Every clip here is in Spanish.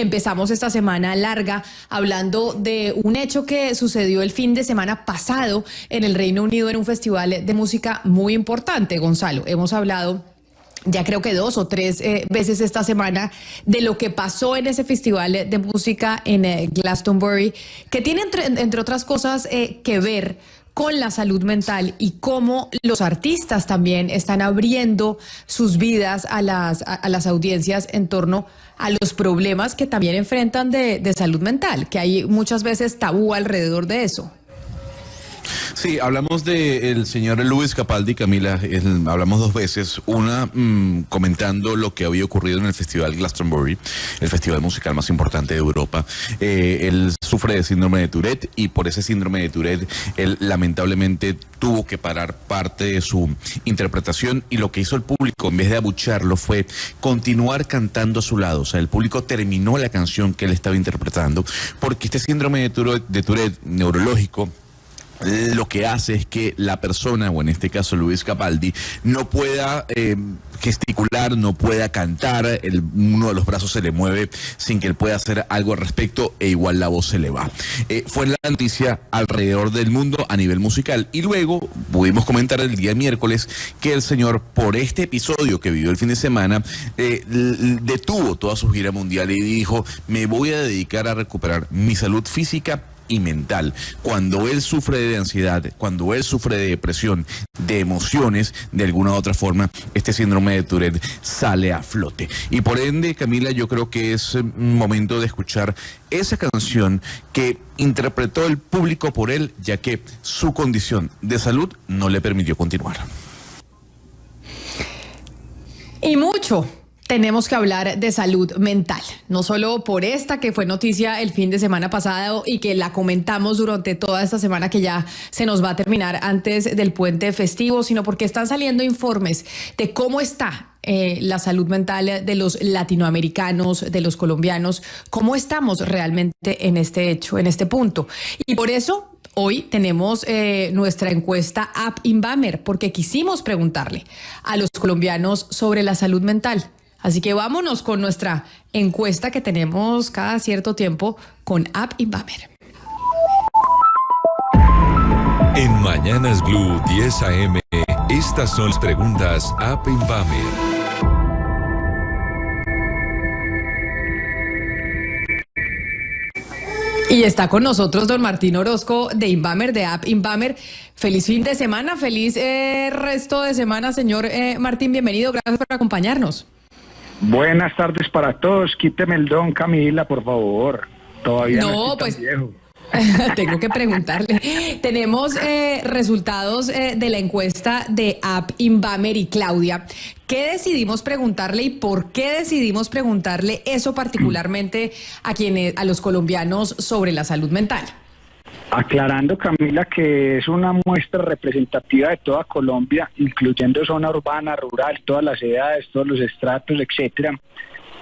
empezamos esta semana larga hablando de un hecho que sucedió el fin de semana pasado en el Reino Unido en un festival de música muy importante. Gonzalo, hemos hablado ya creo que 2 o 3 veces esta semana de lo que pasó en ese festival de música en Glastonbury, que tiene entre otras cosas que ver con la salud mental y cómo los artistas también están abriendo sus vidas a las audiencias en torno a los problemas que también enfrentan de salud mental, que hay muchas veces tabú alrededor de eso. Sí, hablamos del señor Lewis Capaldi, Camila, hablamos 2 veces, una comentando lo que había ocurrido en el Festival Glastonbury, el festival musical más importante de Europa. Él sufre de síndrome de Tourette y por ese síndrome de Tourette él lamentablemente tuvo que parar parte de su interpretación, y lo que hizo el público, en vez de abuchearlo, fue continuar cantando a su lado. O sea, el público terminó la canción que él estaba interpretando, porque este síndrome de Tourette neurológico lo que hace es que la persona, o en este caso Lewis Capaldi, no pueda gesticular, no pueda cantar, uno de los brazos se le mueve sin que él pueda hacer algo al respecto, e igual la voz se le va. Fue la noticia alrededor del mundo a nivel musical, y luego pudimos comentar el día miércoles que el señor, por este episodio que vivió el fin de semana, detuvo toda su gira mundial y dijo: me voy a dedicar a recuperar mi salud física y mental. Cuando él sufre de ansiedad, cuando él sufre de depresión, de emociones, de alguna u otra forma, este síndrome de Tourette sale a flote. Y por ende, Camila, yo creo que es momento de escuchar esa canción que interpretó el público por él, ya que su condición de salud no le permitió continuar. Y mucho tenemos que hablar de salud mental, no solo por esta que fue noticia el fin de semana pasado y que la comentamos durante toda esta semana que ya se nos va a terminar antes del puente festivo, sino porque están saliendo informes de cómo está la salud mental de los latinoamericanos, de los colombianos, cómo estamos realmente en este hecho, en este punto. Y por eso hoy tenemos nuestra encuesta App Invamer, porque quisimos preguntarle a los colombianos sobre la salud mental. Así que vámonos con nuestra encuesta que tenemos cada cierto tiempo con App Invamer. En Mañanas Blue 10 AM, estas son las preguntas App Invamer. Y está con nosotros don Martín Orozco de Invamer, de App Invamer. Feliz fin de semana, feliz resto de semana, señor Martín. Bienvenido, gracias por acompañarnos. Buenas tardes para todos. Quíteme el don, Camila, por favor. Todavía no estoy tan viejo. Tengo que preguntarle. Tenemos resultados de la encuesta de App Invamer y Claudia. ¿Qué decidimos preguntarle y por qué decidimos preguntarle eso particularmente a los colombianos sobre la salud mental? Aclarando, Camila, que es una muestra representativa de toda Colombia, incluyendo zona urbana, rural, todas las edades, todos los estratos, etcétera.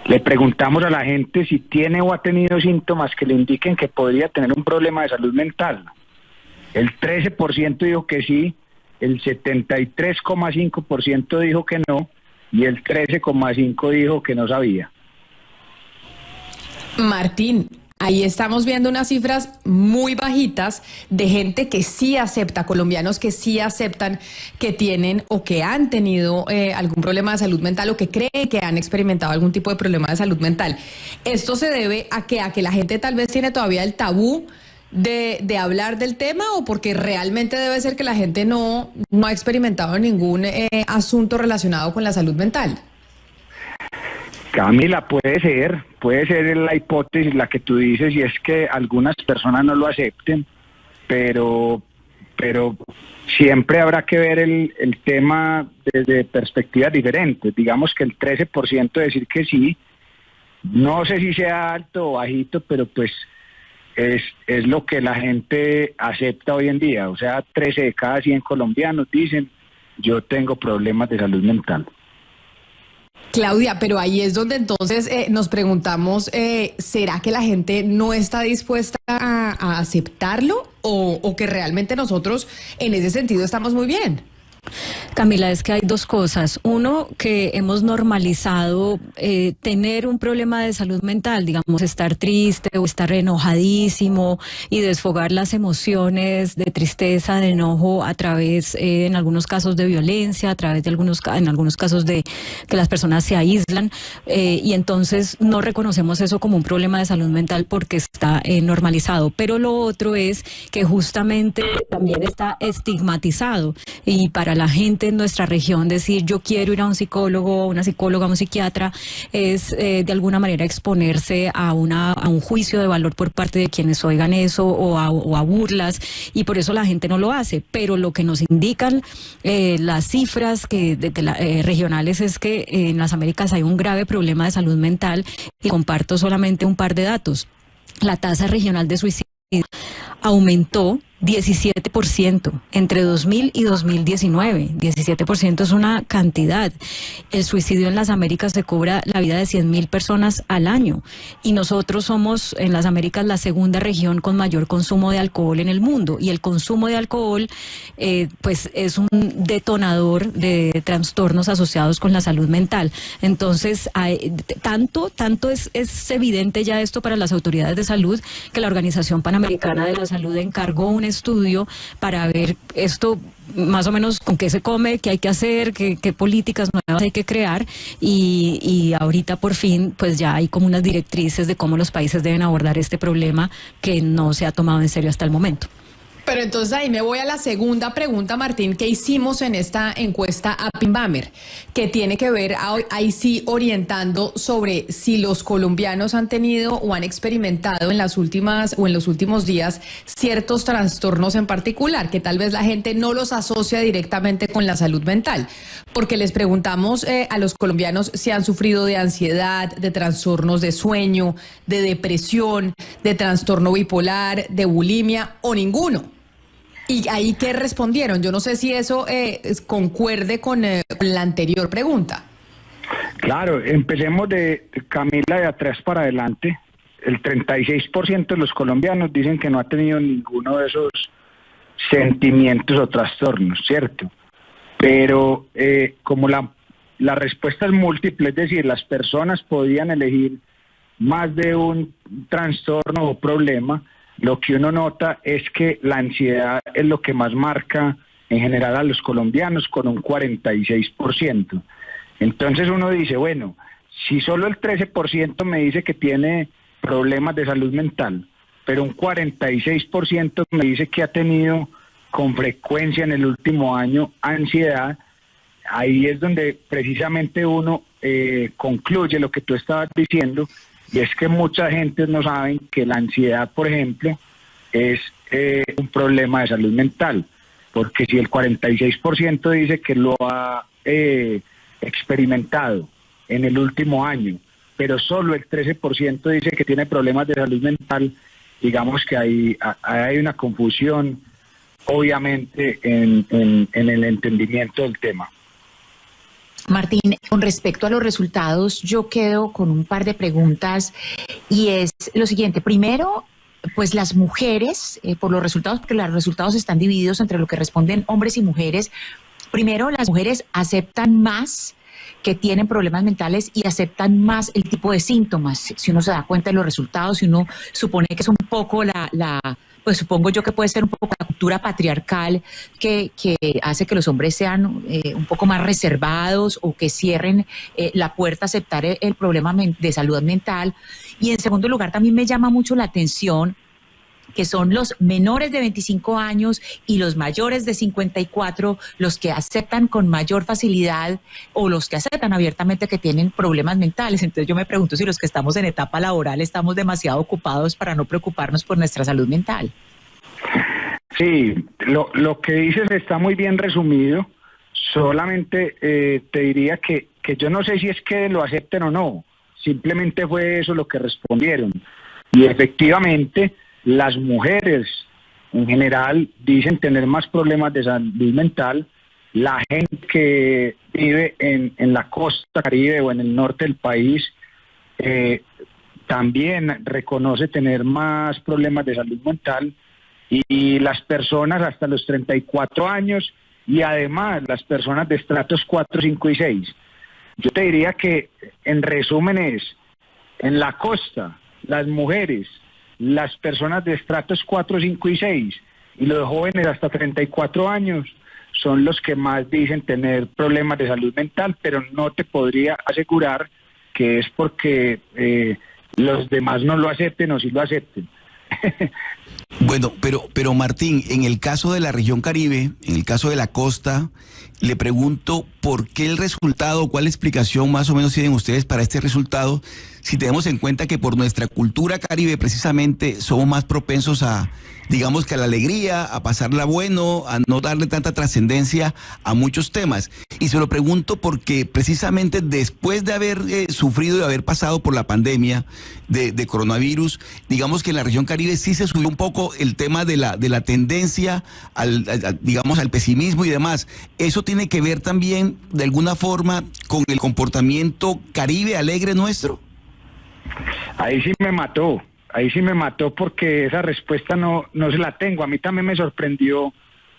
Le preguntamos a la gente si tiene o ha tenido síntomas que le indiquen que podría tener un problema de salud mental. El 13% dijo que sí, el 73,5% dijo que no, y el 13,5% dijo que no sabía. Martín, ahí estamos viendo unas cifras muy bajitas de gente que sí acepta, colombianos que sí aceptan que tienen o que han tenido algún problema de salud mental o que creen que han experimentado algún tipo de problema de salud mental. ¿Esto se debe a que la gente tal vez tiene todavía el tabú de hablar del tema, o porque realmente debe ser que la gente no ha experimentado ningún asunto relacionado con la salud mental? Camila, puede ser la hipótesis la que tú dices, y es que algunas personas no lo acepten, pero siempre habrá que ver el tema desde perspectivas diferentes. Digamos que el 13% decir que sí, no sé si sea alto o bajito, pero pues es lo que la gente acepta hoy en día. O sea, 13 de cada 100 colombianos dicen: yo tengo problemas de salud mental. Claudia, pero ahí es donde entonces nos preguntamos, ¿será que la gente no está dispuesta a aceptarlo o que realmente nosotros en ese sentido estamos muy bien? Camila, es que hay dos cosas. Uno, que hemos normalizado tener un problema de salud mental, digamos, estar triste o estar enojadísimo y desfogar las emociones de tristeza, de enojo a través, en algunos casos, de violencia, a través de en algunos casos de que las personas se aíslan, y entonces no reconocemos eso como un problema de salud mental porque está normalizado. Pero lo otro es que justamente también está estigmatizado, y para la gente en nuestra región decir yo quiero ir a un psicólogo, una psicóloga, un psiquiatra, es de alguna manera exponerse a un juicio de valor por parte de quienes oigan eso, o a burlas, y por eso la gente no lo hace. Pero lo que nos indican las cifras regionales es que en las Américas hay un grave problema de salud mental, y comparto solamente un par de datos. La tasa regional de suicidio aumentó 17% entre 2000 y 2019. 17% es una cantidad. El suicidio en las Américas se cobra la vida de 100.000 personas al año, y nosotros somos en las Américas la segunda región con mayor consumo de alcohol en el mundo, y el consumo de alcohol pues es un detonador de trastornos asociados con la salud mental. Entonces tanto es evidente ya esto para las autoridades de salud, que la Organización Panamericana de la Salud encargó un estudio para ver esto más o menos con qué se come, qué hay que hacer, qué políticas nuevas hay que crear, y ahorita por fin pues ya hay como unas directrices de cómo los países deben abordar este problema que no se ha tomado en serio hasta el momento. Pero entonces ahí me voy a la segunda pregunta, Martín, que hicimos en esta encuesta a Pinbamer, que tiene que ver ahí sí orientando sobre si los colombianos han tenido o han experimentado en los últimos días ciertos trastornos en particular, que tal vez la gente no los asocia directamente con la salud mental. Porque les preguntamos a los colombianos si han sufrido de ansiedad, de trastornos de sueño, de depresión, de trastorno bipolar, de bulimia o ninguno. ¿Y ahí qué respondieron? Yo no sé si eso concuerde con la anterior pregunta. Claro, empecemos de Camila, de atrás para adelante. El 36% de los colombianos dicen que no ha tenido ninguno de esos sentimientos o trastornos, ¿cierto? Pero como la respuesta es múltiple, es decir, las personas podían elegir más de un trastorno o problema, lo que uno nota es que la ansiedad es lo que más marca en general a los colombianos, con un 46%. Entonces uno dice, bueno, si solo el 13% me dice que tiene problemas de salud mental, pero un 46% me dice que ha tenido con frecuencia en el último año ansiedad, ahí es donde precisamente uno concluye lo que tú estabas diciendo, y es que mucha gente no sabe que la ansiedad, por ejemplo, es un problema de salud mental, porque si el 46% dice que lo ha experimentado en el último año, pero solo el 13% dice que tiene problemas de salud mental, digamos que hay una confusión, obviamente, en el entendimiento del tema. Martín, con respecto a los resultados, yo quedo con un par de preguntas, y es lo siguiente. Primero, pues las mujeres, por los resultados, porque los resultados están divididos entre lo que responden hombres y mujeres. Primero, las mujeres aceptan más que tienen problemas mentales y aceptan más el tipo de síntomas. Si uno se da cuenta de los resultados, si uno supone que es un poco pues supongo yo que puede ser un poco la cultura patriarcal que hace que los hombres sean un poco más reservados, o que cierren la puerta a aceptar el problema de salud mental. Y en segundo lugar, también me llama mucho la atención que son los menores de 25 años y los mayores de 54 los que aceptan con mayor facilidad, o los que aceptan abiertamente que tienen problemas mentales. Entonces yo me pregunto si los que estamos en etapa laboral estamos demasiado ocupados para no preocuparnos por nuestra salud mental. Sí, lo que dices está muy bien resumido. Solamente te diría que yo no sé si es que lo acepten o no, simplemente fue eso lo que respondieron. Y efectivamente las mujeres en general dicen tener más problemas de salud mental. La gente que vive en la costa caribe o en el norte del país también reconoce tener más problemas de salud mental, y las personas hasta los 34 años y además las personas de estratos 4, 5 y 6. Yo te diría que en resumen es, en la costa, las mujeres, las personas de estratos 4, 5 y 6 y los jóvenes hasta 34 años son los que más dicen tener problemas de salud mental, pero no te podría asegurar que es porque los demás no lo acepten o sí lo acepten. Bueno, pero Martín, en el caso de la región Caribe, en el caso de la costa, le pregunto por qué el resultado, cuál explicación más o menos tienen ustedes para este resultado, si tenemos en cuenta que por nuestra cultura caribe precisamente somos más propensos a, digamos que a la alegría, a pasarla bueno, a no darle tanta trascendencia a muchos temas. Y se lo pregunto porque precisamente después de haber sufrido y haber pasado por la pandemia de coronavirus, digamos que en la región Caribe sí se subió un poco el tema de la tendencia digamos, al pesimismo y demás. ¿Eso tiene que ver también de alguna forma con el comportamiento caribe alegre nuestro? Ahí sí me mató porque esa respuesta no se la tengo. A mí también me sorprendió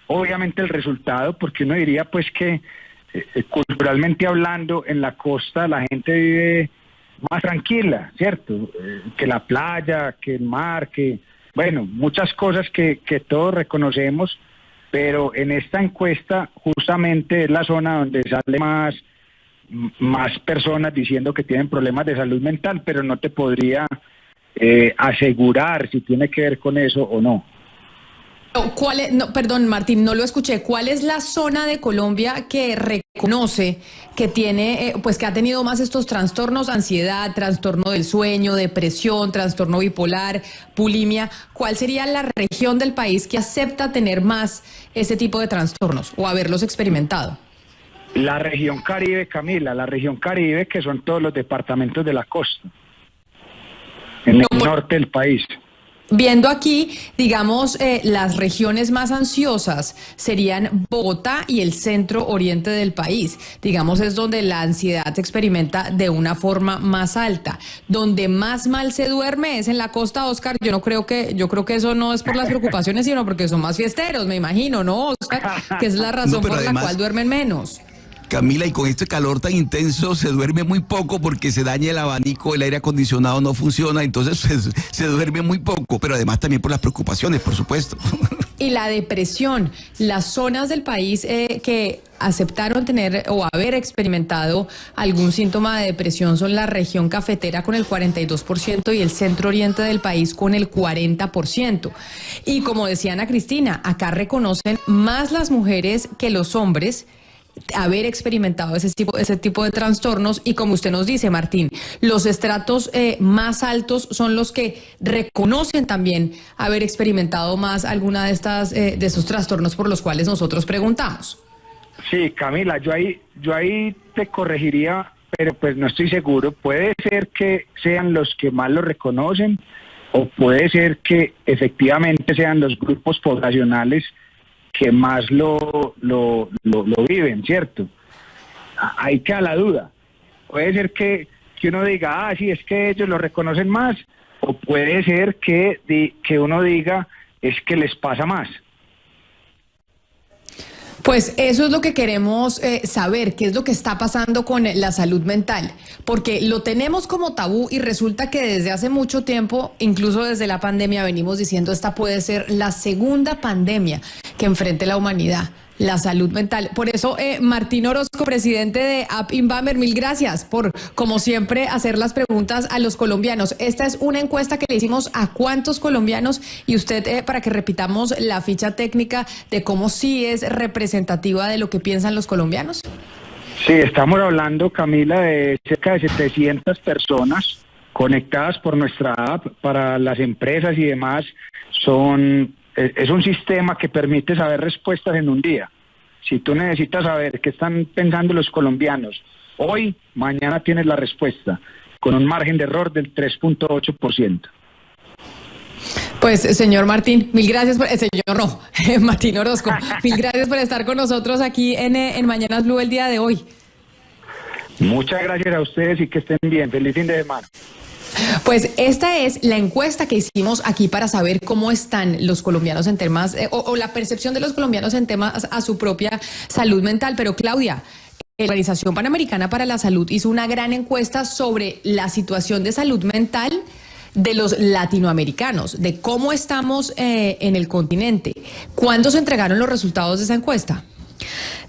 obviamente el resultado, porque uno diría pues que culturalmente hablando en la costa la gente vive más tranquila, ¿cierto? Que la playa, que el mar, que bueno, muchas cosas que todos reconocemos, pero en esta encuesta justamente es la zona donde sale más personas diciendo que tienen problemas de salud mental, pero no te podría asegurar si tiene que ver con eso o no. ¿Cuál es, no, perdón, Martín, no lo escuché. ¿Cuál es la zona de Colombia que reconoce que tiene, pues que ha tenido más estos trastornos, ansiedad, trastorno del sueño, depresión, trastorno bipolar, bulimia? ¿Cuál sería la región del país que acepta tener más ese tipo de trastornos o haberlos experimentado? La región Caribe, Camila, la región Caribe, que son todos los departamentos de la costa, en el norte del país. Viendo aquí, digamos, las regiones más ansiosas serían Bogotá y el centro oriente del país. Digamos, es donde la ansiedad se experimenta de una forma más alta. Donde más mal se duerme es en la costa, Oscar. Yo creo que eso no es por las preocupaciones, sino porque son más fiesteros, me imagino, ¿no, Oscar? Que es la razón por la cual duermen menos. Camila, y con este calor tan intenso se duerme muy poco porque se daña el abanico, el aire acondicionado no funciona, entonces se duerme muy poco, pero además también por las preocupaciones, por supuesto. Y la depresión, las zonas del país que aceptaron tener o haber experimentado algún síntoma de depresión son la región cafetera con el 42% y el centro oriente del país con el 40%. Y como decía Ana Cristina, acá reconocen más las mujeres que los hombres haber experimentado ese tipo de trastornos, y como usted nos dice, Martín, los estratos más altos son los que reconocen también haber experimentado más alguna de esos trastornos por los cuales nosotros preguntamos. Sí, Camila, yo ahí te corregiría, pero pues no estoy seguro. Puede ser que sean los que más lo reconocen, o puede ser que efectivamente sean los grupos poblacionales que más lo viven, ¿cierto? Ahí queda la duda. Puede ser que uno diga, sí, es que ellos lo reconocen más, o puede ser que uno diga, es que les pasa más. Pues eso es lo que queremos saber, qué es lo que está pasando con la salud mental, porque lo tenemos como tabú y resulta que desde hace mucho tiempo, incluso desde la pandemia, venimos diciendo esta puede ser la segunda pandemia que enfrente la humanidad, la salud mental. Por eso, Martín Orozco, presidente de App Invamer, mil gracias por, como siempre, hacer las preguntas a los colombianos. Esta es una encuesta que le hicimos a cuántos colombianos, y usted, para que repitamos la ficha técnica de cómo sí es representativa de lo que piensan los colombianos. Sí, estamos hablando, Camila, de cerca de 700 personas conectadas por nuestra app para las empresas y demás. Es un sistema que permite saber respuestas en un día. Si tú necesitas saber qué están pensando los colombianos hoy, mañana tienes la respuesta, con un margen de error del 3.8%. Pues, señor Martín, mil gracias Martín Orozco, mil gracias por estar con nosotros aquí en Mañanas Blue el día de hoy. Muchas gracias a ustedes y que estén bien. Feliz fin de semana. Pues esta es la encuesta que hicimos aquí para saber cómo están los colombianos en temas, o la percepción de los colombianos en temas a su propia salud mental. Pero Claudia, la Organización Panamericana para la Salud hizo una gran encuesta sobre la situación de salud mental de los latinoamericanos, de cómo estamos en el continente. ¿Cuándo se entregaron los resultados de esa encuesta?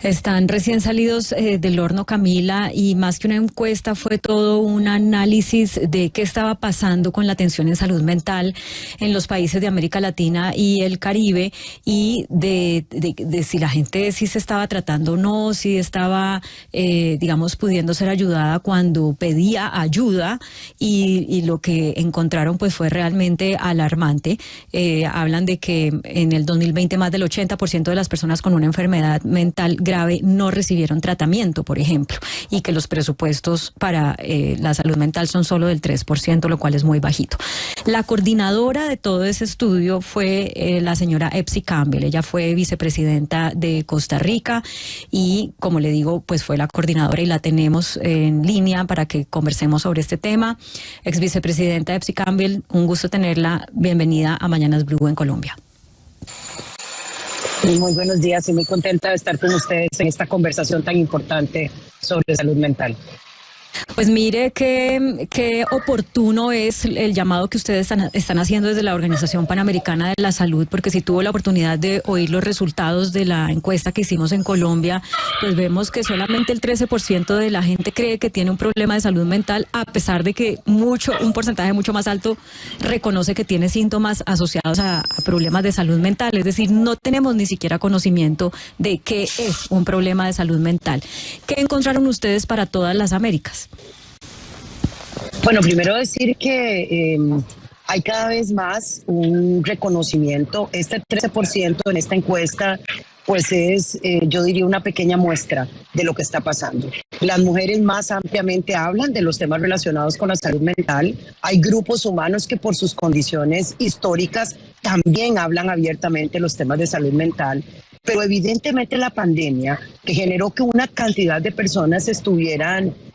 Están recién salidos del horno, Camila, y más que una encuesta fue todo un análisis de qué estaba pasando con la atención en salud mental en los países de América Latina y el Caribe, y de si la gente sí se estaba tratando o no, si estaba, digamos, pudiendo ser ayudada cuando pedía ayuda, y lo que encontraron pues fue realmente alarmante. Hablan de que en el 2020 más del 80% de las personas con una enfermedad mental grave no recibieron tratamiento, por ejemplo, y que los presupuestos para la salud mental son solo del 3%, lo cual es muy bajito. La coordinadora de todo ese estudio fue la señora Epsi Campbell. Ella fue vicepresidenta de Costa Rica y, como le digo, pues fue la coordinadora y la tenemos en línea para que conversemos sobre este tema. Ex vicepresidenta Epsi Campbell, un gusto tenerla. Bienvenida a Mañanas Blue en Colombia. Muy buenos días y muy contenta de estar con ustedes en esta conversación tan importante sobre salud mental. Pues mire qué oportuno es el llamado que ustedes están haciendo desde la Organización Panamericana de la Salud, porque si tuvo la oportunidad de oír los resultados de la encuesta que hicimos en Colombia, pues vemos que solamente el 13% de la gente cree que tiene un problema de salud mental, a pesar de que un porcentaje mucho más alto reconoce que tiene síntomas asociados a problemas de salud mental. Es decir, no tenemos ni siquiera conocimiento de qué es un problema de salud mental. ¿Qué encontraron ustedes para todas las Américas? Bueno, primero decir que hay cada vez más un reconocimiento. Este 13% en esta encuesta pues es, yo diría, una pequeña muestra de lo que está pasando. Las mujeres más ampliamente hablan de los temas relacionados con la salud mental. Hay grupos humanos que por sus condiciones históricas también hablan abiertamente de los temas de salud mental. Pero evidentemente la pandemia, que generó que una cantidad de personas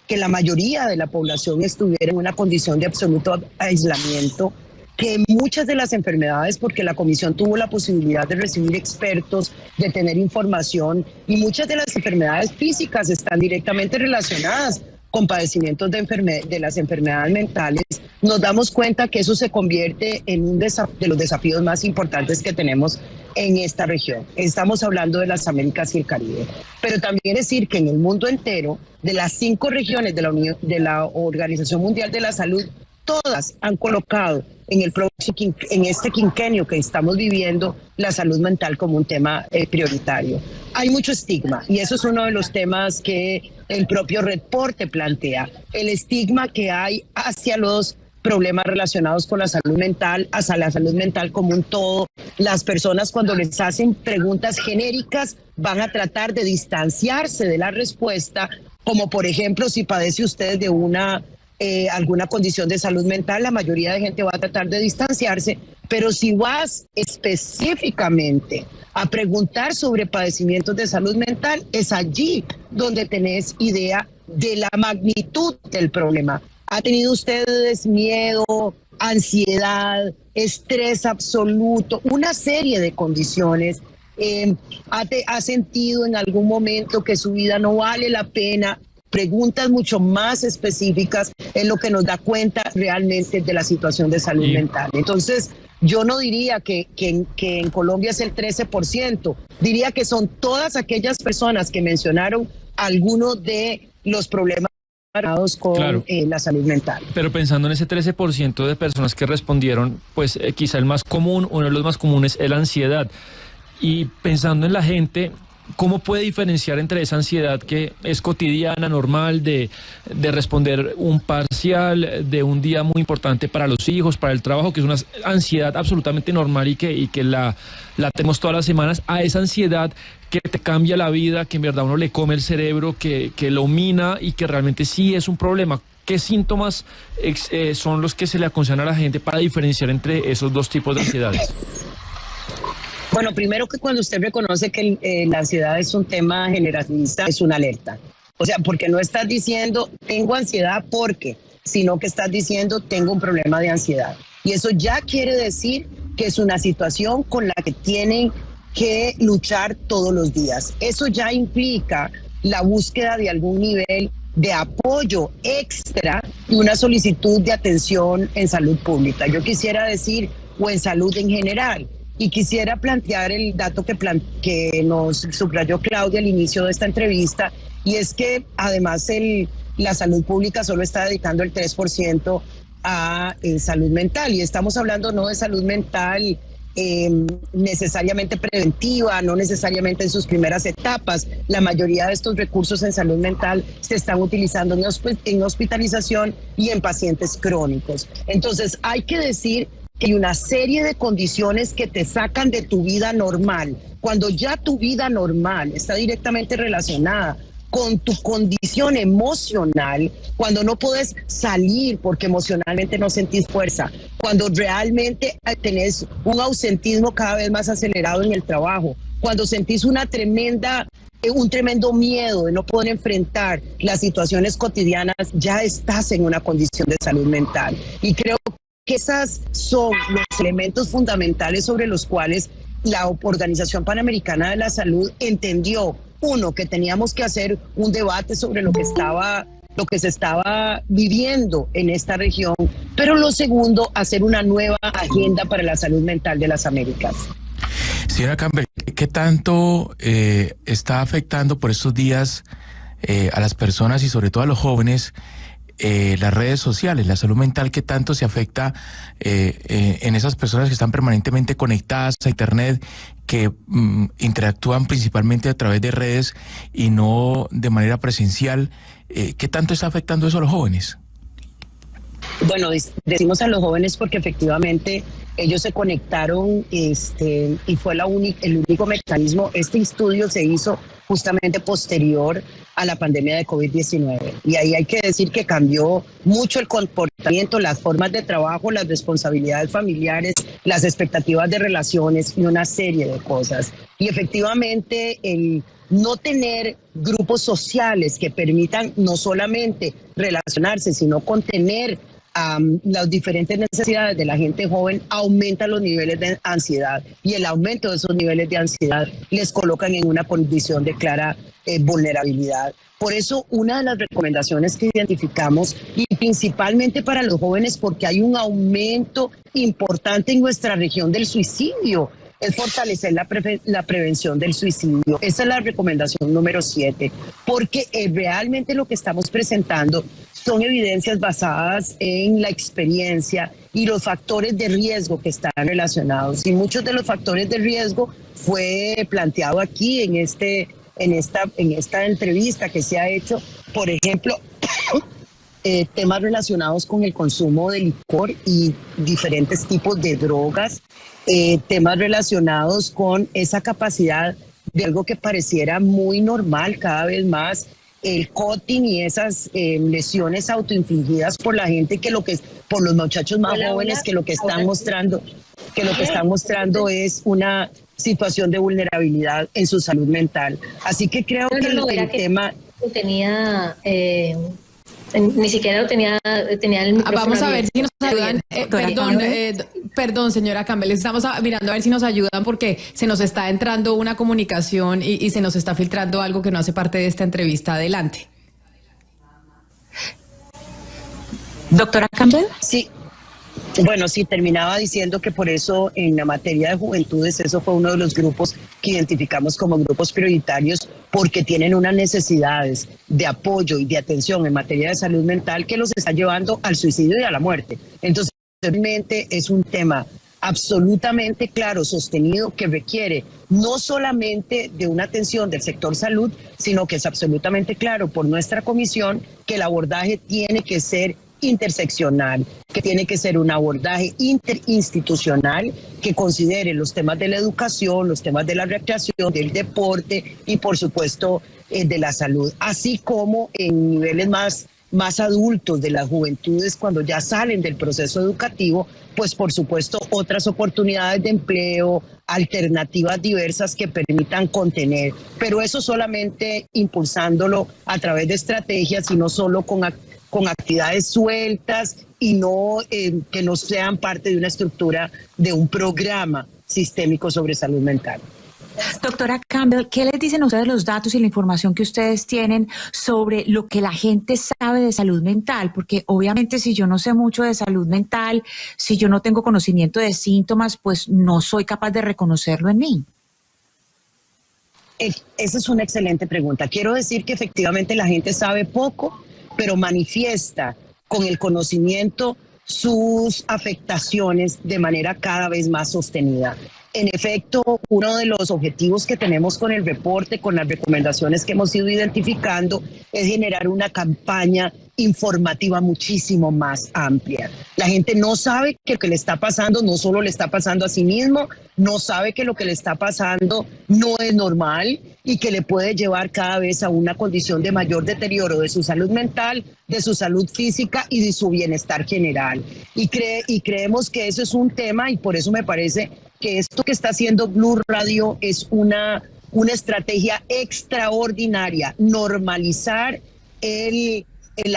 que la mayoría de la población estuviera en una condición de absoluto aislamiento, que muchas de las enfermedades, porque la comisión tuvo la posibilidad de recibir expertos, de tener información, y muchas de las enfermedades físicas están directamente relacionadas con padecimientos de las enfermedades mentales, nos damos cuenta que eso se convierte en uno de los desafíos más importantes que tenemos en esta región. Estamos hablando de las Américas y el Caribe. Pero también decir que en el mundo entero, de las 5 regiones de la Organización Mundial de la Salud, todas han colocado en este quinquenio que estamos viviendo la salud mental como un tema prioritario. Hay mucho estigma y eso es uno de los temas que el propio reporte plantea, el estigma que hay hacia los problemas relacionados con la salud mental, hacia la salud mental como un todo. Las personas, cuando les hacen preguntas genéricas, van a tratar de distanciarse de la respuesta, como por ejemplo, si padece usted de alguna condición de salud mental, la mayoría de gente va a tratar de distanciarse, pero si vas específicamente a preguntar sobre padecimientos de salud mental, es allí donde tenés idea de la magnitud del problema. ¿Ha tenido ustedes miedo, ansiedad, estrés absoluto, una serie de condiciones? ¿Ha sentido en algún momento que su vida no vale la pena? Preguntas mucho más específicas es lo que nos da cuenta realmente de la situación de salud mental. Entonces, yo no diría que en Colombia es el 13%, diría que son todas aquellas personas que mencionaron algunos de los problemas con la salud mental. Pero pensando en ese 13% de personas que respondieron, pues quizá el más común, uno de los más comunes es la ansiedad. Y pensando en la gente, ¿cómo puede diferenciar entre esa ansiedad que es cotidiana, normal, de responder un parcial, de un día muy importante para los hijos, para el trabajo, que es una ansiedad absolutamente normal y que la tenemos todas las semanas, a esa ansiedad que te cambia la vida, que en verdad uno le come el cerebro, que lo mina y que realmente sí es un problema? ¿Qué síntomas son los que se le aconsejan a la gente para diferenciar entre esos dos tipos de ansiedades? Bueno, primero que cuando usted reconoce que la ansiedad es un tema generalista, es una alerta. O sea, porque no estás diciendo, tengo ansiedad porque, sino que estás diciendo tengo un problema de ansiedad. Y eso ya quiere decir que es una situación con la que tienen que luchar todos los días. Eso ya implica la búsqueda de algún nivel de apoyo extra y una solicitud de atención en salud pública. Yo quisiera decir, o en salud en general, y quisiera plantear el dato que nos subrayó Claudia al inicio de esta entrevista, y es que además la salud pública solo está dedicando el 3% a salud mental, y estamos hablando no de salud mental necesariamente preventiva, no necesariamente en sus primeras etapas. La mayoría de estos recursos en salud mental se están utilizando en hospitalización y en pacientes crónicos. Entonces hay que decir que hay una serie de condiciones que te sacan de tu vida normal. Cuando ya tu vida normal está directamente relacionada con tu condición emocional, cuando no puedes salir porque emocionalmente no sentís fuerza, cuando realmente tenés un ausentismo cada vez más acelerado en el trabajo, cuando sentís un tremendo miedo de no poder enfrentar las situaciones cotidianas, ya estás en una condición de salud mental. Y creo que esos son los elementos fundamentales sobre los cuales la Organización Panamericana de la Salud entendió, uno, que teníamos que hacer un debate sobre lo que se estaba viviendo en esta región, pero lo segundo, hacer una nueva agenda para la salud mental de las Américas. Señora Campbell, ¿qué tanto está afectando por estos días a las personas y sobre todo a los jóvenes las redes sociales, la salud mental? ¿Qué tanto se afecta en esas personas que están permanentemente conectadas a Internet, que interactúan principalmente a través de redes y no de manera presencial? ¿Qué tanto está afectando eso a los jóvenes? Bueno, decimos a los jóvenes porque efectivamente ellos se conectaron y fue el único mecanismo. Este estudio se hizo justamente posterior a la pandemia de COVID-19 y ahí hay que decir que cambió mucho el comportamiento, las formas de trabajo, las responsabilidades familiares, las expectativas de relaciones y una serie de cosas. Y efectivamente el no tener grupos sociales que permitan no solamente relacionarse, sino contener las diferentes necesidades de la gente joven aumenta los niveles de ansiedad, y el aumento de esos niveles de ansiedad les colocan en una condición de clara vulnerabilidad. Por eso una de las recomendaciones que identificamos, y principalmente para los jóvenes porque hay un aumento importante en nuestra región del suicidio, es fortalecer la prevención del suicidio. Esa es la recomendación número 7, porque realmente lo que estamos presentando son evidencias basadas en la experiencia y los factores de riesgo que están relacionados. Y muchos de los factores de riesgo fue planteado aquí en esta entrevista que se ha hecho. Por ejemplo, temas relacionados con el consumo de licor y diferentes tipos de drogas, temas relacionados con esa capacidad de algo que pareciera muy normal cada vez más, el cutting y esas lesiones autoinfligidas por la gente, por los muchachos más jóvenes, que lo que están mostrando es una situación de vulnerabilidad en su salud mental. Así que creo que el tema tenía ni siquiera lo tenía el micrófono. Vamos a ver si nos ayudan. Perdón, señora Campbell, estamos mirando a ver si nos ayudan porque se nos está entrando una comunicación y se nos está filtrando algo que no hace parte de esta entrevista. Adelante. Doctora Campbell. Sí. Bueno, sí, terminaba diciendo que por eso en la materia de juventudes, eso fue uno de los grupos que identificamos como grupos prioritarios, porque tienen unas necesidades de apoyo y de atención en materia de salud mental que los está llevando al suicidio y a la muerte. Entonces, realmente es un tema absolutamente claro, sostenido, que requiere no solamente de una atención del sector salud, sino que es absolutamente claro por nuestra comisión que el abordaje tiene que ser interseccional, que tiene que ser un abordaje interinstitucional que considere los temas de la educación, los temas de la recreación, del deporte y por supuesto de la salud, así como en niveles más adultos de las juventudes, cuando ya salen del proceso educativo, pues por supuesto otras oportunidades de empleo, alternativas diversas que permitan contener, pero eso solamente impulsándolo a través de estrategias y no solo con con actividades sueltas y no que no sean parte de una estructura de un programa sistémico sobre salud mental. Doctora Campbell, ¿qué les dicen ustedes los datos y la información que ustedes tienen sobre lo que la gente sabe de salud mental? Porque obviamente si yo no sé mucho de salud mental, si yo no tengo conocimiento de síntomas, pues no soy capaz de reconocerlo en mí. Esa es una excelente pregunta. Quiero decir que efectivamente la gente sabe poco, pero manifiesta con el conocimiento sus afectaciones de manera cada vez más sostenida. En efecto, uno de los objetivos que tenemos con el reporte, con las recomendaciones que hemos ido identificando, es generar una campaña informativa muchísimo más amplia. La gente no sabe que lo que le está pasando no solo le está pasando a sí mismo, no sabe que lo que le está pasando no es normal y que le puede llevar cada vez a una condición de mayor deterioro de su salud mental, de su salud física y de su bienestar general. Y creemos que eso es un tema y por eso me parece que esto que está haciendo Blue Radio es una estrategia extraordinaria, normalizar el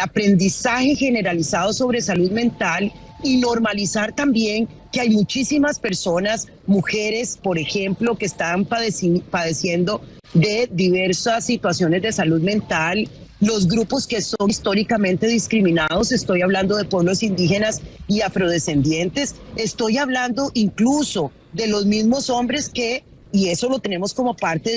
aprendizaje generalizado sobre salud mental y normalizar también que hay muchísimas personas, mujeres, por ejemplo, que están padeciendo de diversas situaciones de salud mental, los grupos que son históricamente discriminados, estoy hablando de pueblos indígenas y afrodescendientes, estoy hablando incluso de los mismos hombres que, y eso lo tenemos como parte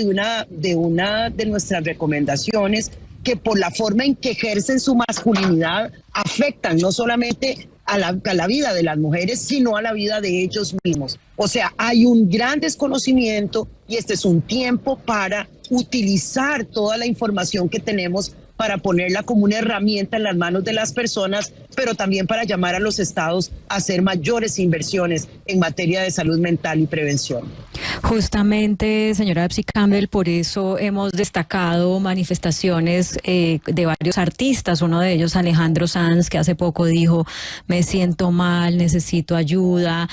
de una de nuestras recomendaciones, que por la forma en que ejercen su masculinidad afectan no solamente a la vida de las mujeres, sino a la vida de ellos mismos. O sea, hay un gran desconocimiento y este es un tiempo para utilizar toda la información que tenemos para ponerla como una herramienta en las manos de las personas, pero también para llamar a los estados a hacer mayores inversiones en materia de salud mental y prevención. Justamente, señora Epsi Campbell, por eso hemos destacado manifestaciones de varios artistas. Uno de ellos, Alejandro Sanz, que hace poco dijo, me siento mal, necesito ayuda.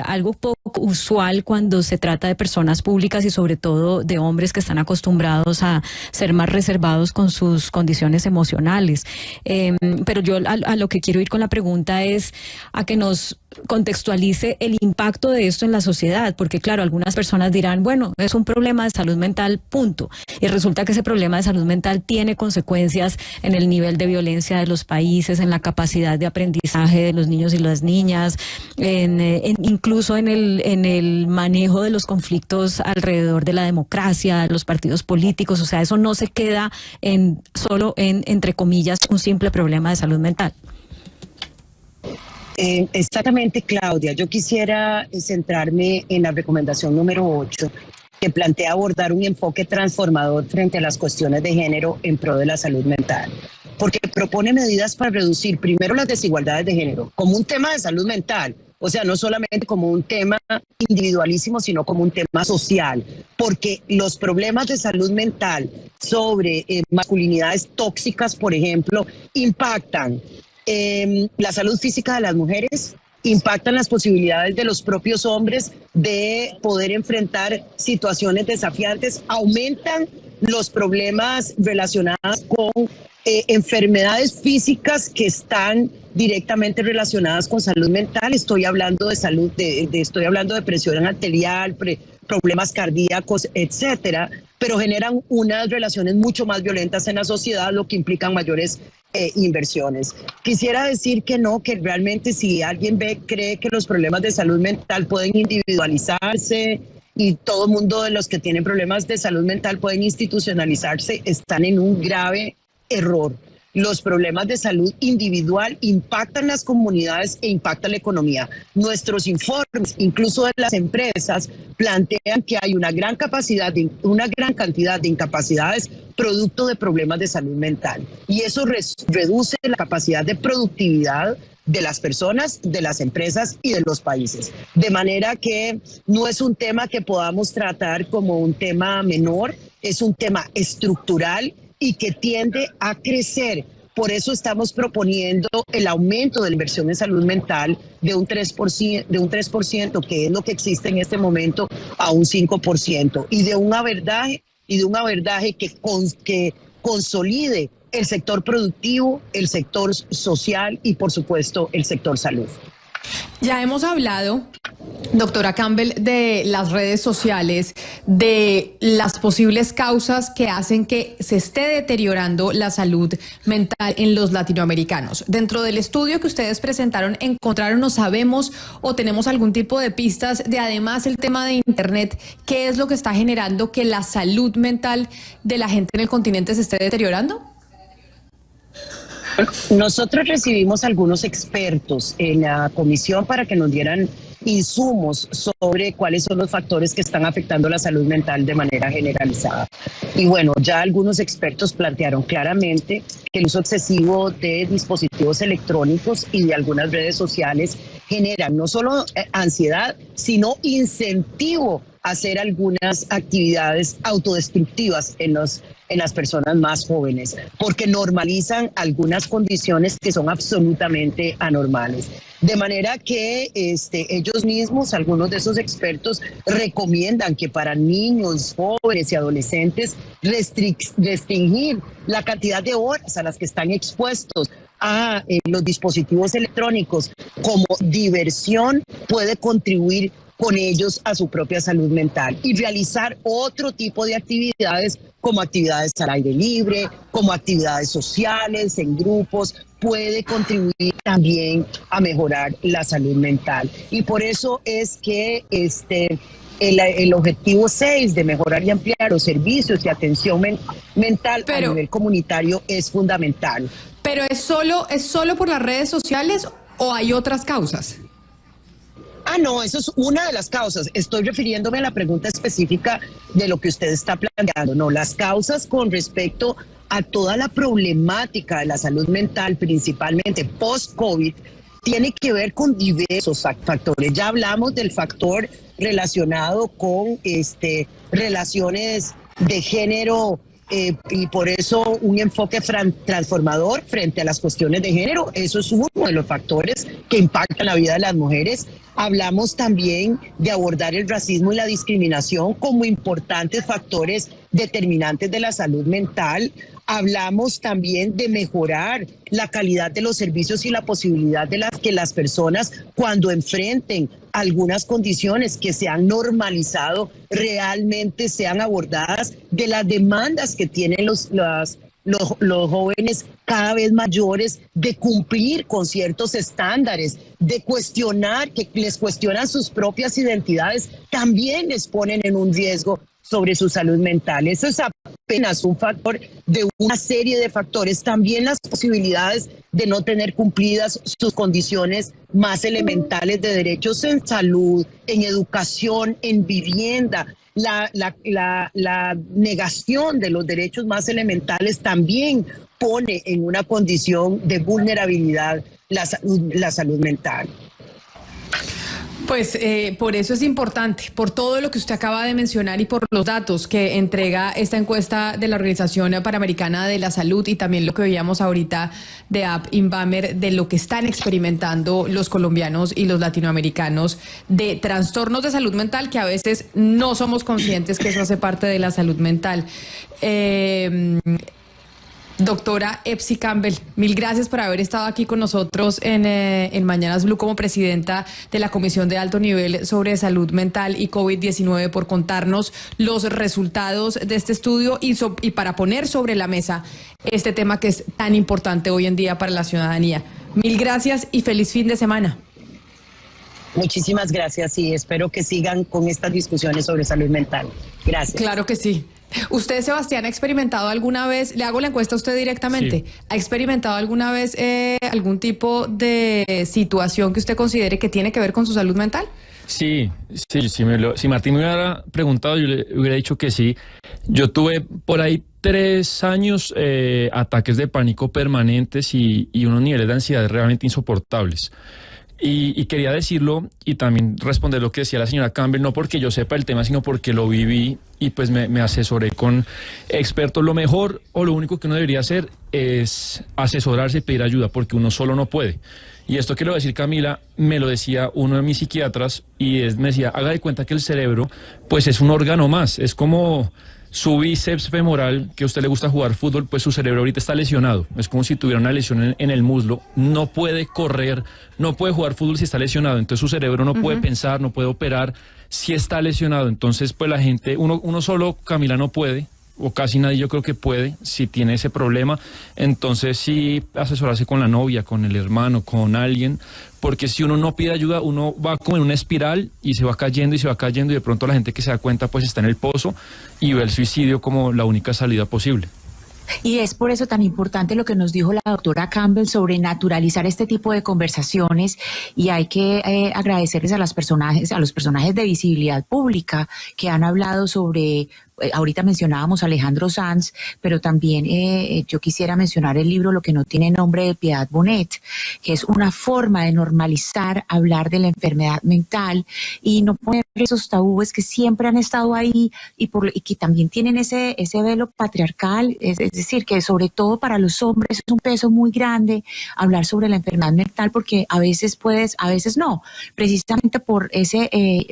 Algo poco usual cuando se trata de personas públicas y sobre todo de hombres que están acostumbrados a ser más reservados con sus condiciones emocionales. Pero yo a lo que quiero ir con la pregunta es a que nos contextualice el impacto de esto en la sociedad, porque claro, algunas personas dirán, bueno, es un problema de salud mental, punto. Y resulta que ese problema de salud mental tiene consecuencias en el nivel de violencia de los países, en la capacidad de aprendizaje de los niños y las niñas, incluso en el manejo de los conflictos alrededor de la democracia, de los partidos políticos. O sea, eso no se queda solo en, entre comillas, un simple problema de salud mental. Exactamente, Claudia. Yo quisiera centrarme en la recomendación número 8, que plantea abordar un enfoque transformador frente a las cuestiones de género en pro de la salud mental, porque propone medidas para reducir primero las desigualdades de género, como un tema de salud mental, o sea, no solamente como un tema individualísimo, sino como un tema social, porque los problemas de salud mental sobre masculinidades tóxicas, por ejemplo, impactan la salud física de las mujeres, impactan las posibilidades de los propios hombres de poder enfrentar situaciones desafiantes, aumentan los problemas relacionados con enfermedades físicas que están directamente relacionadas con salud mental. Estoy hablando de salud, estoy hablando de presión arterial, problemas cardíacos, etcétera, pero generan unas relaciones mucho más violentas en la sociedad, lo que implican mayores inversiones. Quisiera decir que no, que realmente si alguien cree que los problemas de salud mental pueden individualizarse y todo el mundo de los que tienen problemas de salud mental pueden institucionalizarse, están en un grave error. Los problemas de salud individual impactan las comunidades e impactan la economía. Nuestros informes, incluso de las empresas, plantean que hay una gran cantidad de incapacidades producto de problemas de salud mental. Y eso reduce la capacidad de productividad de las personas, de las empresas y de los países. De manera que no es un tema que podamos tratar como un tema menor, es un tema estructural y que tiende a crecer. Por eso estamos proponiendo el aumento de la inversión en salud mental de un 3%, que es lo que existe en este momento, a un 5%, y de un abordaje que consolide el sector productivo, el sector social y por supuesto el sector salud. Ya hemos hablado, doctora Campbell, de las redes sociales, de las posibles causas que hacen que se esté deteriorando la salud mental en los latinoamericanos. Dentro del estudio que ustedes presentaron, ¿encontraron o sabemos o tenemos algún tipo de pistas de, además, el tema de Internet, qué es lo que está generando que la salud mental de la gente en el continente se esté deteriorando? Nosotros recibimos algunos expertos en la comisión para que nos dieran insumos sobre cuáles son los factores que están afectando la salud mental de manera generalizada. Y bueno, ya algunos expertos plantearon claramente que el uso excesivo de dispositivos electrónicos y de algunas redes sociales generan no solo ansiedad, sino incentivo a hacer algunas actividades autodestructivas en las personas más jóvenes, porque normalizan algunas condiciones que son absolutamente anormales. De manera que ellos mismos, algunos de esos expertos, recomiendan que para niños, jóvenes y adolescentes restringir la cantidad de horas a las que están expuestos a los dispositivos electrónicos como diversión puede contribuir con ellos a su propia salud mental, y realizar otro tipo de actividades como actividades al aire libre, como actividades sociales en grupos, puede contribuir también a mejorar la salud mental. Y por eso es que el objetivo 6 de mejorar y ampliar los servicios de atención mental a nivel comunitario es fundamental. ¿Pero es solo por las redes sociales o hay otras causas? No, eso es una de las causas. Estoy refiriéndome a la pregunta específica de lo que usted está planteando. No, las causas con respecto a toda la problemática de la salud mental, principalmente post-COVID, tiene que ver con diversos factores. Ya hablamos del factor relacionado con relaciones de género, y por eso un enfoque transformador frente a las cuestiones de género. Eso es uno de los factores que impactan la vida de las mujeres. Hablamos también de abordar el racismo y la discriminación como importantes factores determinantes de la salud mental. Hablamos también de mejorar la calidad de los servicios y la posibilidad de que las personas, cuando enfrenten algunas condiciones que se han normalizado, realmente sean abordadas, de las demandas que tienen los jóvenes cada vez mayores de cumplir con ciertos estándares, de cuestionar, que les cuestionan sus propias identidades, también les ponen en un riesgo sobre su salud mental. Eso es apenas un factor de una serie de factores. También las posibilidades de no tener cumplidas sus condiciones más elementales de derechos en salud, en educación, en vivienda. La negación de los derechos más elementales también pone en una condición de vulnerabilidad la salud mental. Pues por eso es importante, por todo lo que usted acaba de mencionar y por los datos que entrega esta encuesta de la Organización Panamericana de la Salud, y también lo que veíamos ahorita de APINVAMER, de lo que están experimentando los colombianos y los latinoamericanos de trastornos de salud mental, que a veces no somos conscientes que eso hace parte de la salud mental. Doctora Epsi Campbell, mil gracias por haber estado aquí con nosotros en Mañanas Blue como presidenta de la Comisión de Alto Nivel sobre Salud Mental y COVID-19, por contarnos los resultados de este estudio y para poner sobre la mesa este tema que es tan importante hoy en día para la ciudadanía. Mil gracias y feliz fin de semana. Muchísimas gracias y espero que sigan con estas discusiones sobre salud mental. Gracias. Claro que sí. ¿Usted, Sebastián, ha experimentado alguna vez, le hago la encuesta a usted directamente, sí, ¿ha experimentado alguna vez algún tipo de situación que usted considere que tiene que ver con su salud mental? Sí, si Martín me hubiera preguntado, yo le hubiera dicho que sí. Yo tuve por ahí 3 años ataques de pánico permanentes y unos niveles de ansiedad realmente insoportables. Y quería decirlo y también responder lo que decía la señora Campbell, no porque yo sepa el tema, sino porque lo viví y pues me asesoré con expertos. Lo mejor o lo único que uno debería hacer es asesorarse y pedir ayuda, porque uno solo no puede. Y esto que le voy a decir, Camila, me lo decía uno de mis psiquiatras y me decía, haga de cuenta que el cerebro pues es un órgano más, es como su bíceps femoral, que a usted le gusta jugar fútbol, pues su cerebro ahorita está lesionado. Es como si tuviera una lesión en el muslo. No puede correr, no puede jugar fútbol si está lesionado. Entonces su cerebro no puede pensar, no puede operar si está lesionado. Entonces, pues la gente, uno solo, Camila, no puede, o casi nadie yo creo que puede, si tiene ese problema. Entonces sí asesorarse con la novia, con el hermano, con alguien, porque si uno no pide ayuda, uno va como en una espiral y se va cayendo y se va cayendo, y de pronto la gente que se da cuenta pues está en el pozo y ve el suicidio como la única salida posible. Y es por eso tan importante lo que nos dijo la doctora Campbell sobre naturalizar este tipo de conversaciones, y hay que agradecerles a los personajes de visibilidad pública que han hablado sobre. Ahorita mencionábamos a Alejandro Sanz, pero también yo quisiera mencionar el libro Lo que no tiene nombre, de Piedad Bonet, que es una forma de normalizar hablar de la enfermedad mental y no poner esos tabúes que siempre han estado ahí y que también tienen ese velo patriarcal, es decir, que sobre todo para los hombres es un peso muy grande hablar sobre la enfermedad mental, porque a veces a veces no, precisamente por ese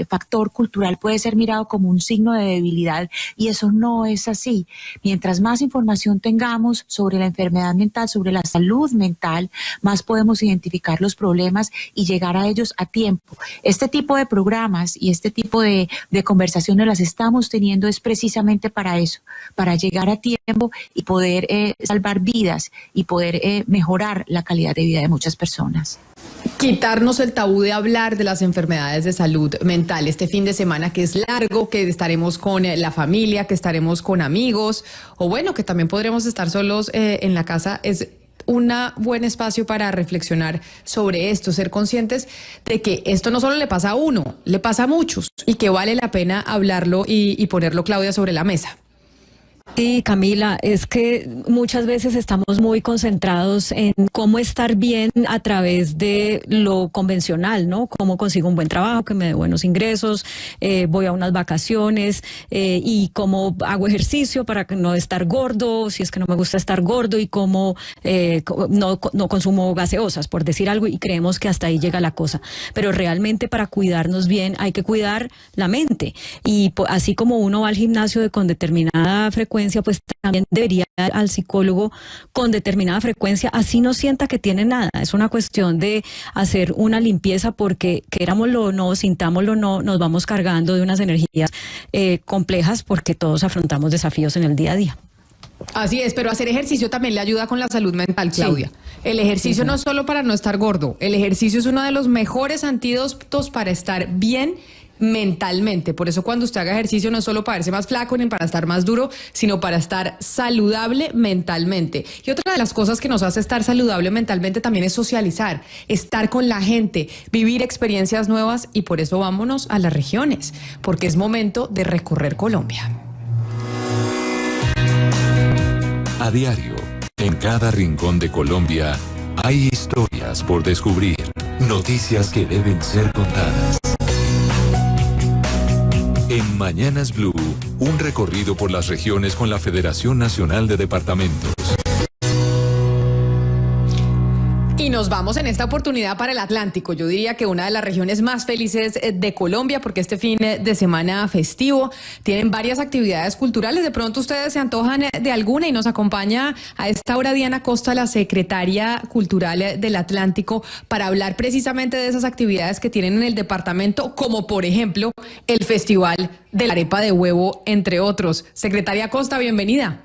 factor cultural puede ser mirado como un signo de debilidad. Y eso no es así. Mientras más información tengamos sobre la enfermedad mental, sobre la salud mental, más podemos identificar los problemas y llegar a ellos a tiempo. Este tipo de programas y este tipo de conversaciones las estamos teniendo es precisamente para eso, para llegar a tiempo y poder salvar vidas y poder mejorar la calidad de vida de muchas personas. Quitarnos el tabú de hablar de las enfermedades de salud mental este fin de semana, que es largo, que estaremos con la familia, que estaremos con amigos, o bueno, que también podremos estar solos en la casa. Es un buen espacio para reflexionar sobre esto, ser conscientes de que esto no solo le pasa a uno, le pasa a muchos, y que vale la pena hablarlo y ponerlo, Claudia, sobre la mesa. Sí, Camila, es que muchas veces estamos muy concentrados en cómo estar bien a través de lo convencional, ¿no? Cómo consigo un buen trabajo, que me dé buenos ingresos, voy a unas vacaciones y cómo hago ejercicio para no estar gordo, si es que no me gusta estar gordo, y cómo no consumo gaseosas, por decir algo, y creemos que hasta ahí llega la cosa. Pero realmente para cuidarnos bien hay que cuidar la mente, y así como uno va al gimnasio con determinada frecuencia, pues también debería ir al psicólogo con determinada frecuencia, así no sienta que tiene nada. Es una cuestión de hacer una limpieza, porque querámoslo o no, sintámoslo o no, nos vamos cargando de unas energías complejas, porque todos afrontamos desafíos en el día a día. Así es, pero hacer ejercicio también le ayuda con la salud mental, Claudia. Sí. El ejercicio no es solo para no estar gordo, el ejercicio es uno de los mejores antídotos para estar bien mentalmente. Por eso cuando usted haga ejercicio no es solo para verse más flaco ni para estar más duro, sino para estar saludable mentalmente. Y otra de las cosas que nos hace estar saludable mentalmente también es socializar, estar con la gente, vivir experiencias nuevas, y por eso vámonos a las regiones, porque es momento de recorrer Colombia. A diario, en cada rincón de Colombia, hay historias por descubrir, noticias que deben ser contadas. En Mañanas Blue, un recorrido por las regiones con la Federación Nacional de Departamentos. Y nos vamos en esta oportunidad para el Atlántico. Yo diría que una de las regiones más felices de Colombia, porque este fin de semana festivo tienen varias actividades culturales. De pronto ustedes se antojan de alguna, y nos acompaña a esta hora Diana Costa, la secretaria cultural del Atlántico, para hablar precisamente de esas actividades que tienen en el departamento, como por ejemplo el Festival de la Arepa de Huevo, entre otros. Secretaria Costa, bienvenida.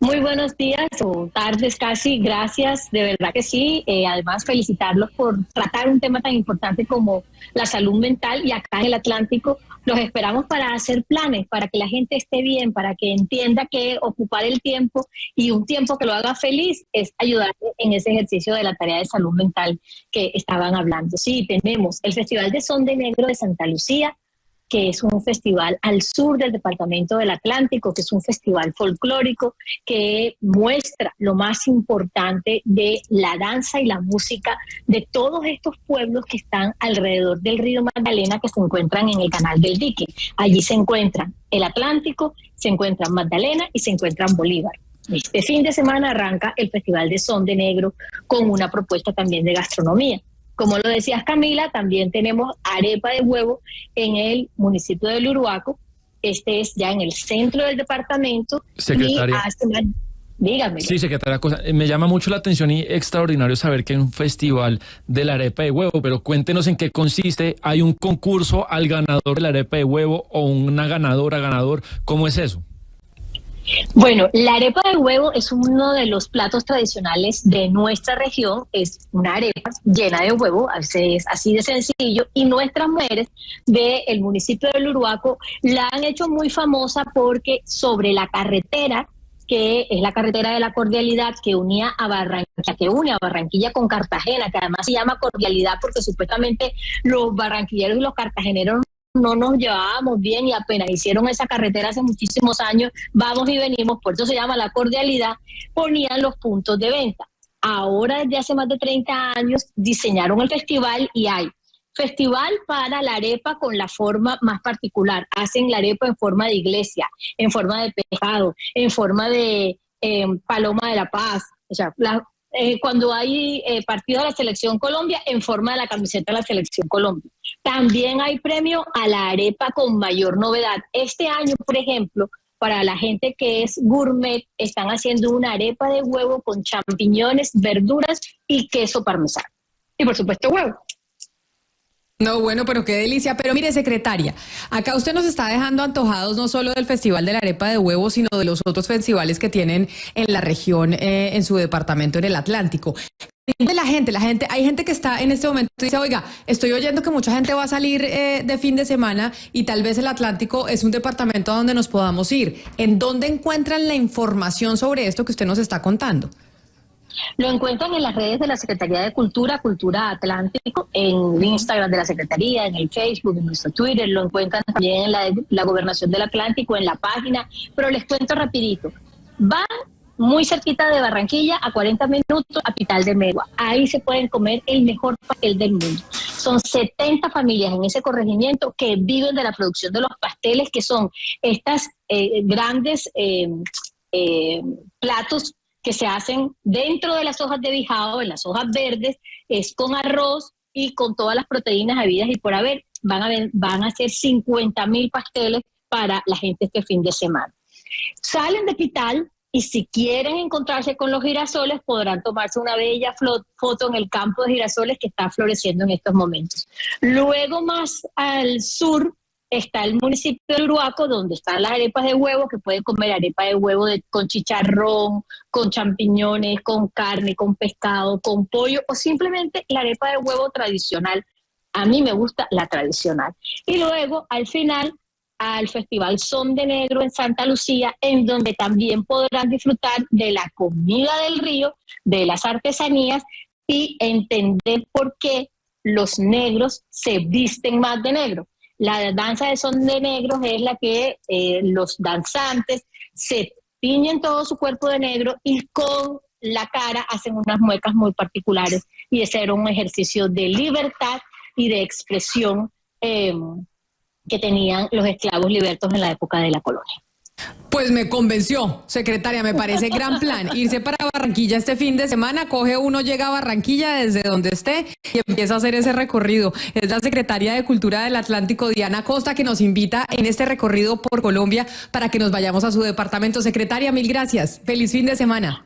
Muy buenos días o tardes casi, gracias, de verdad que sí. Además, felicitarlos por tratar un tema tan importante como la salud mental, y acá en el Atlántico los esperamos para hacer planes, para que la gente esté bien, para que entienda que ocupar el tiempo, y un tiempo que lo haga feliz, es ayudar en ese ejercicio de la tarea de salud mental que estaban hablando. Sí, tenemos el Festival de Son de Negro de Santa Lucía, que es un festival al sur del departamento del Atlántico, que es un festival folclórico que muestra lo más importante de la danza y la música de todos estos pueblos que están alrededor del río Magdalena, que se encuentran en el Canal del Dique. Allí se encuentran el Atlántico, se encuentran Magdalena y se encuentran Bolívar. Este fin de semana arranca el Festival de Son de Negro con una propuesta también de gastronomía. Como lo decías, Camila, también tenemos arepa de huevo en el municipio de Uruaco, Este es ya en el centro del departamento. Secretaria. Y hace más, dígame. Sí, secretaria, me llama mucho la atención y extraordinario saber que hay un festival de la arepa de huevo, pero cuéntenos en qué consiste. ¿Hay un concurso al ganador de la arepa de huevo o una ganadora, ganador? ¿Cómo es eso? Bueno, la arepa de huevo es uno de los platos tradicionales de nuestra región. Es una arepa llena de huevo, es así de sencillo, y nuestras mujeres del municipio de Uruaco la han hecho muy famosa porque sobre la carretera, que es la carretera de la Cordialidad, que une a Barranquilla con Cartagena, que además se llama Cordialidad porque supuestamente los barranquilleros y los cartageneros no nos llevábamos bien y apenas hicieron esa carretera hace muchísimos años, vamos y venimos, por eso se llama la Cordialidad, ponían los puntos de venta. Ahora, desde hace más de 30 años, diseñaron el festival y hay festival para la arepa con la forma más particular. Hacen la arepa en forma de iglesia, en forma de pescado, en forma de paloma de la paz, o sea, cuando hay partido de la Selección Colombia, en forma de la camiseta de la Selección Colombia. También hay premio a la arepa con mayor novedad. Este año, por ejemplo, para la gente que es gourmet, están haciendo una arepa de huevo con champiñones, verduras y queso parmesano. Y por supuesto huevo. No, bueno, pero qué delicia. Pero mire, secretaria, acá usted nos está dejando antojados no solo del Festival de la Arepa de Huevo, sino de los otros festivales que tienen en la región, en su departamento, en el Atlántico. De la gente, hay gente que está en este momento y dice, oiga, estoy oyendo que mucha gente va a salir de fin de semana y tal vez el Atlántico es un departamento a donde nos podamos ir. ¿En dónde encuentran la información sobre esto que usted nos está contando? Lo encuentran en las redes de la Secretaría de Cultura, Cultura Atlántico, en el Instagram de la Secretaría, en el Facebook, en nuestro Twitter, lo encuentran también en la Gobernación del Atlántico, en la página, pero les cuento rapidito. Van muy cerquita de Barranquilla, a 40 minutos, a Pital de Megua. Ahí se pueden comer el mejor pastel del mundo. Son 70 familias en ese corregimiento que viven de la producción de los pasteles, que son estas grandes platos que se hacen dentro de las hojas de bijao, en las hojas verdes, es con arroz y con todas las proteínas habidas y por haber. Van a hacer 50,000 pasteles para la gente este fin de semana. Salen de Pital y si quieren encontrarse con los girasoles, podrán tomarse una bella foto en el campo de girasoles que está floreciendo en estos momentos. Luego, más al sur, está el municipio de Uruaco, donde están las arepas de huevo, que pueden comer arepa de huevo con chicharrón, con champiñones, con carne, con pescado, con pollo, o simplemente la arepa de huevo tradicional. A mí me gusta la tradicional. Y luego, al final, al Festival Son de Negro en Santa Lucía, en donde también podrán disfrutar de la comida del río, de las artesanías y entender por qué los negros se visten más de negro. La danza de son de negros es la que los danzantes se tiñen todo su cuerpo de negro y con la cara hacen unas muecas muy particulares. Y ese era un ejercicio de libertad y de expresión que tenían los esclavos libertos en la época de la colonia. Pues me convenció, secretaria, me parece gran plan. Irse para Barranquilla este fin de semana, llega a Barranquilla desde donde esté y empieza a hacer ese recorrido. Es la secretaria de Cultura del Atlántico, Diana Costa, que nos invita en este recorrido por Colombia para que nos vayamos a su departamento. Secretaria, mil gracias. Feliz fin de semana.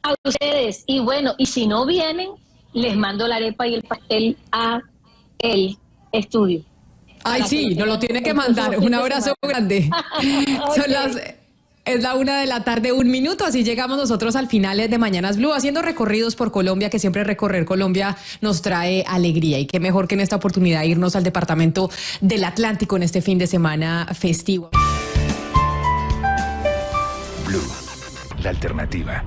A ustedes. Y bueno, y si no vienen, les mando la arepa y el pastel a el estudio. Ay, sí, nos lo tiene que mandar. Un abrazo grande. Okay. Es la 1:00 p.m, 1 minuto, así llegamos nosotros al final de Mañanas Blue, haciendo recorridos por Colombia, que siempre recorrer Colombia nos trae alegría. Y qué mejor que en esta oportunidad irnos al departamento del Atlántico en este fin de semana festivo. Blue, la alternativa.